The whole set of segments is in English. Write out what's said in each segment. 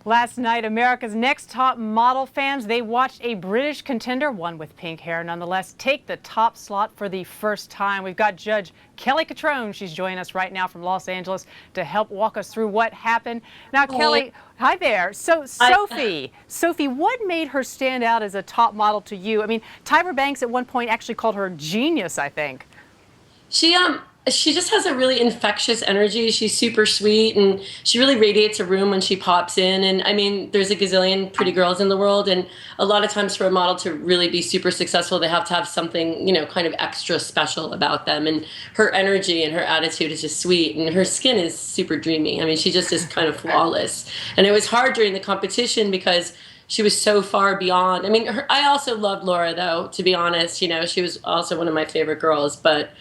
Last night, America's Next Top Model fans, they watched a British contender, one with pink hair nonetheless, take the top slot for the first time. We've got Judge Kelly Cutrone. She's joining us right now from Los Angeles to help walk us through what happened. Now, Kelly, hi there. So, Sophie, what made her stand out as a top model to you? I mean, Tyra Banks at one point actually called her a genius, I think. She just has a really infectious energy. She's super sweet, and she really radiates a room when she pops in. And I mean, there's a gazillion pretty girls in the world, and a lot of times for a model to really be super successful, they have to have something, kind of extra special about them. And her energy and her attitude is just sweet, and her skin is super dreamy. I mean, she just is kind of flawless. And it was hard during the competition because she was so far beyond. I mean, I also loved Laura, though, to be honest. She was also one of my favorite girls, but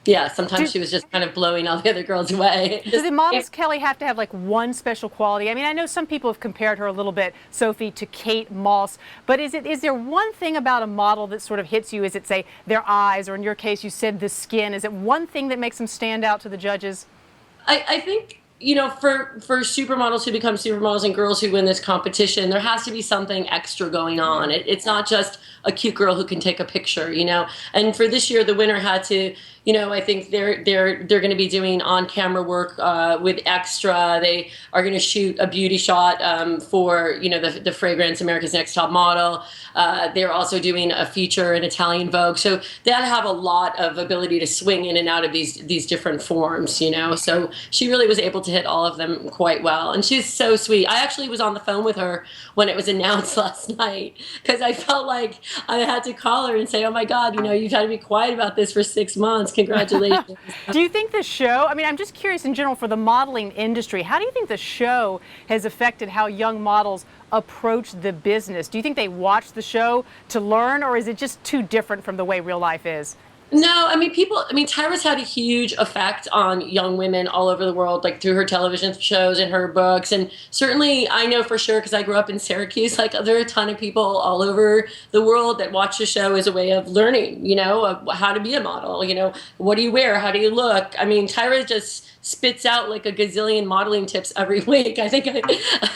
yeah, sometimes she was just kind of blowing all the other girls away. Do the models, Kelly, have to have like one special quality? I mean, I know some people have compared her a little bit, Sophie, to Kate Moss, but is there one thing about a model that sort of hits you? Is it, say, their eyes, or in your case, you said the skin? Is it one thing that makes them stand out to the judges? I think, for supermodels who become supermodels and girls who win this competition, there has to be something extra going on. It's not just a cute girl who can take a picture, And for this year, the winner had to, I think they're going to be doing on-camera work with extra. They are going to shoot a beauty shot for, the fragrance America's Next Top Model. They're also doing a feature in Italian Vogue. So they had to have a lot of ability to swing in and out of these different forms, So she really was able to hit all of them quite well. And she's so sweet. I actually was on the phone with her when it was announced last night because I felt like I had to call her and say, oh my God, you've had to be quiet about this for 6 months. Congratulations. Do you think the show, I mean, I'm just curious in general for the modeling industry, how do you think the show has affected how young models approach the business? Do you think they watch the show to learn, or is it just too different from the way real life is? No, Tyra's had a huge effect on young women all over the world, like through her television shows and her books. And certainly I know for sure, because I grew up in Syracuse, like there are a ton of people all over the world that watch the show as a way of learning, of how to be a model, what do you wear? How do you look? I mean, Tyra just spits out like a gazillion modeling tips every week. I think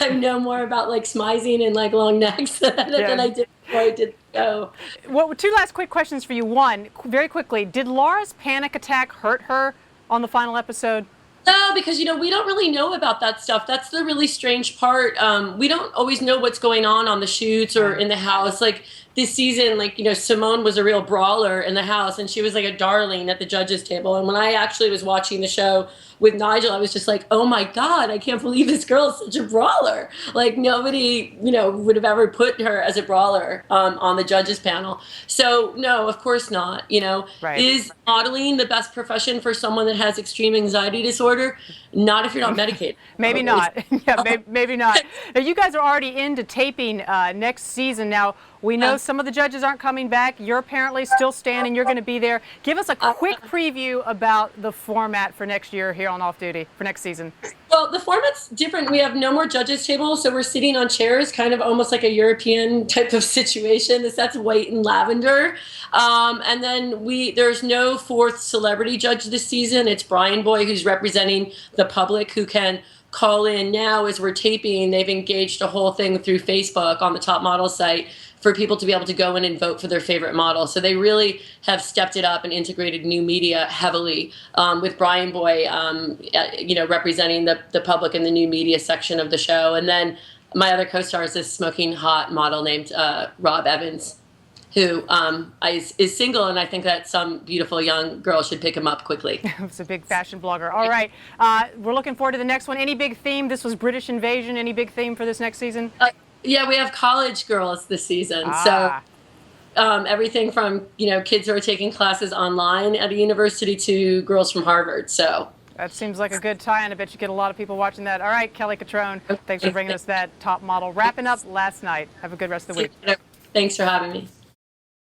I know more about like smizing and like long necks than I did before I did the show. Well, two last quick questions for you. One, very quickly, did Laura's panic attack hurt her on the final episode? No, because, we don't really know about that stuff. That's the really strange part. We don't always know what's going on the shoots or in the house. Like this season, Simone was a real brawler in the house, and she was like a darling at the judges table. And when I actually was watching the show with Nigel, I was just like, oh my God, I can't believe this girl is such a brawler. Like nobody, would have ever put her as a brawler on the judges panel. So no, of course not. Right. Is modeling the best profession for someone that has extreme anxiety disorder? Not if you're not medicated. Maybe not. Yeah, maybe not. Now, you guys are already into taping next season. Now, we know some of the judges aren't coming back. You're apparently still standing. You're going to be there. Give us a quick preview about the format for next year here on Off Duty for next season. Well, the format's different. We have no more judges tables, so we're sitting on chairs, kind of almost like a European type of situation. That's white and lavender. And then there's no fourth celebrity judge this season. It's Brian Boy, who's representing the public, who can call in now as we're taping. They've engaged a whole thing through Facebook on the Top Model site for people to be able to go in and vote for their favorite model. So they really have stepped it up and integrated new media heavily with Brian Boy, representing the public in the new media section of the show. And then my other co-star is this smoking hot model named Rob Evans, who is single, and I think that some beautiful young girl should pick him up quickly. He's a big fashion blogger. All right, we're looking forward to the next one. Any big theme? This was British Invasion. Any big theme for this next season? Yeah, we have college girls this season. So everything from, kids who are taking classes online at a university to girls from Harvard. So that seems like a good tie-in. I bet you get a lot of people watching that. All right, Kelly Cutrone, thanks for bringing us that top model. Wrapping up last night. Have a good rest of the week. Thanks for having me.